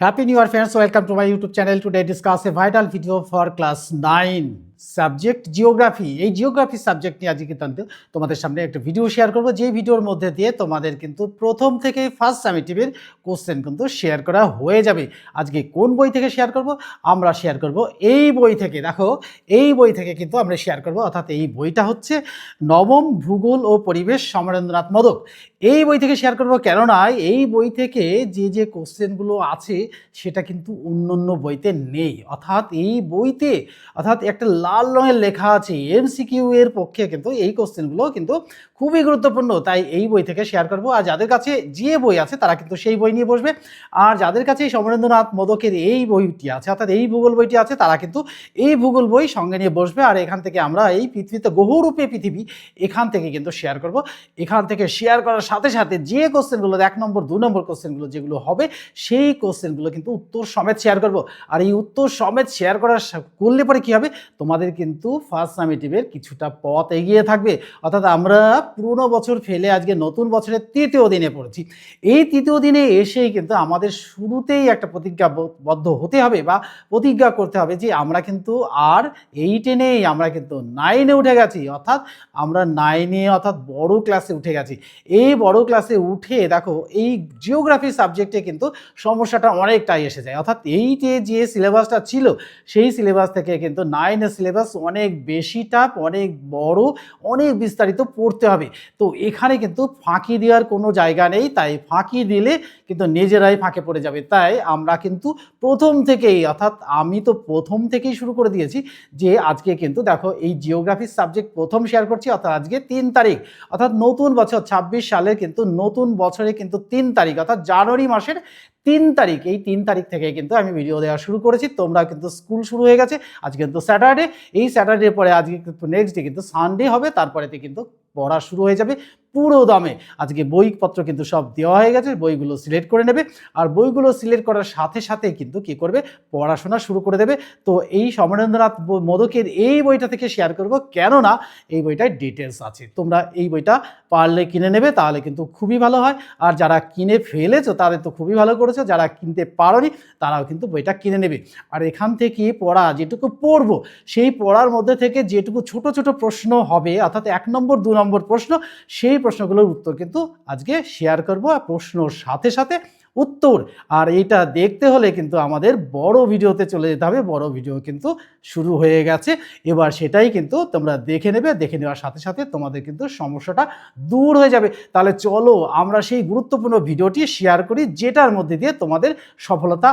Happy New Year, friends. Welcome to my YouTube channel. Today discuss a vital video for class 9 subject geography. এই geography subject নিয়ে আজকে কিন্তু তোমাদের সামনে একটা ভিডিও শেয়ার করব, যে ভিডিওর মধ্যে দিয়ে তোমাদের কিন্তু প্রথম থেকে ফার্স্ট সামেটিভের কোশ্চেন কিন্তু শেয়ার করা হয়ে যাবে। আজকে কোন বই থেকে শেয়ার করব? আমরা শেয়ার করব এই বই থেকে। দেখো, এই বই থেকে কিন্তু আমরা শেয়ার করব, অর্থাৎ এই বইটা হচ্ছে নবম ভূগোল ও পরিবেশ সমরেন্দ্রনাথ মোদক। এই বই থেকে শেয়ার করব, কেননা এই বই থেকে যে কোশ্চেনগুলো আছে সেটা কিন্তু অন্য বইতে নেই। অর্থাৎ এই বইতে একটা লাল রঙের লেখা আছে এমসিকিউ এর পক্ষে কিন্তু এই কোশ্চেনগুলো কিন্তু খুবই গুরুত্বপূর্ণ, তাই এই বই থেকে শেয়ার করব। আর যাদের কাছে যে বই আছে তারা কিন্তু সেই বই নিয়ে বসবে, আর যাদের কাছে সমরেন্দ্রনাথ মোদকের এই বইটি আছে, অর্থাৎ এই ভূগোল বইটি আছে, তারা কিন্তু এই ভূগোল বই সঙ্গে নিয়ে বসবে। আর এখান থেকে আমরা এই পৃথিবীতে বহুরূপে পৃথিবী, এখান থেকে কিন্তু শেয়ার করব। এখান থেকে শেয়ার করার সাথে সাথে যে কোশ্চেনগুলো 1 নম্বর 2 নম্বর কোশ্চেনগুলো যেগুলো হবে, সেই কোশ্চেনগুলো কিন্তু উত্তর সমেত শেয়ার করব। আর এই উত্তর সমেত শেয়ার করলে পরে কি হবে, তোমাদের কিন্তু ফার্স্ট সামেটিভের কিছুটা পথ এগিয়ে থাকবে। অর্থাৎ আমরা পুরনো বছর ফেলে আজকে নতুন বছরের তৃতীয় দিনে পড়েছি। এই তৃতীয় দিনে এসেই কিন্তু আমাদের শুরুতেই একটা প্রতিজ্ঞাবদ্ধ হতে হবে বা প্রতিজ্ঞা করতে হবে যে আমরা কিন্তু আর 8-এ নেই, আমরা কিন্তু 9-এ উঠে গেছি। অর্থাৎ আমরা 9-এ অর্থাৎ বড় ক্লাসে উঠে গেছি। এই বড় ক্লাসে উঠে দেখো, এই জিওগ্রাফি সাবজেক্টে কিন্তু সমস্যাটা অনেকটাই এসে যায়। অর্থাৎ 8-এ যে সিলেবাসটা ছিল সেই সিলেবাস থেকে কিন্তু 9-এর সিলেবাস অনেক বেশি টাফ, অনেক বড়, অনেক বিস্তারিত পড়তে হবে। তো এখানে কিন্তু ফাঁকি দেওয়ার কোনো জায়গা নেই, তাই ফাঁকি দিলে কিন্তু নিজেরাই ফাঁকে পড়ে যাবে। তাই আমরা কিন্তু প্রথম থেকেই, অর্থাৎ আমি তো প্রথম থেকেই শুরু করে দিয়েছি যে আজকে কিন্তু দেখো এই জিওগ্রাফি সাবজেক্ট প্রথম শেয়ার করছি। অর্থাৎ আজকে 3 তারিখ, অর্থাৎ নতুন বছর 26 সালের কিন্তু নতুন বছরে কিন্তু 3 তারিখ, অর্থাৎ জানুয়ারি মাসের 3 তারিখ। এই 3 তারিখ থেকে কিন্তু আমি ভিডিও দেওয়া শুরু করেছি। তোমরা কিন্তু স্কুল শুরু হয়ে গেছে, আজকে কিন্তু স্যাটারডে। এই স্যাটারডে পরে আজকে কিন্তু নেক্সট ডে কিন্তু সানডে হবে, তারপরেতে কিন্তু পড়া শুরু হয়ে যাবে পুরো দমে। আজকে বইপত্র কিন্তু সব দেওয়া হয়ে গেছে, বইগুলো সিলেক্ট করে নেবে। আর বইগুলো সিলেক্ট করার সাথে সাথে কিন্তু কি করবে, পড়াশোনা শুরু করে দেবে। তো এই সমরেন্দ্রনাথ মোদকের এই বইটা থেকে শেয়ার করব, কেননা এই বইটায় ডিটেলস আছে। তোমরা এই বইটা পারলে কিনে নেবে, তাহলে কিন্তু খুবই ভালো হয়। আর যারা কিনে ফেলেছো তাদের তো খুবই ভালো করেছো, যারা কিনতে পারোনি তারাও কিন্তু বইটা কিনে নেবে। আর এখান থেকে পড়া যেটুকু পড়বো, সেই পড়ার মধ্যে থেকে যেটুকু ছোট ছোট প্রশ্ন হবে, অর্থাৎ 1 নম্বর 2 নম্বর প্রশ্ন, সেই প্রশ্নগুলোর উত্তর কিন্তু আজকে শেয়ার করব। আর প্রশ্নর সাথে সাথে উত্তর। আর এটা দেখতে হলে কিন্তু আমাদের বড় ভিডিওতে চলে যেতে হবে। বড় ভিডিও কিন্তু শুরু হয়ে গেছে, এবার সেটাই কিন্তু তোমরা দেখে নেবে। দেখে নেওয়ার সাথে সাথে তোমাদের কিন্তু সমস্যাটা দূর হয়ে যাবে। তাহলে চলো আমরা সেই গুরুত্বপূর্ণ ভিডিওটি শেয়ার করি, যেটার মধ্যে দিয়ে তোমাদের সফলতা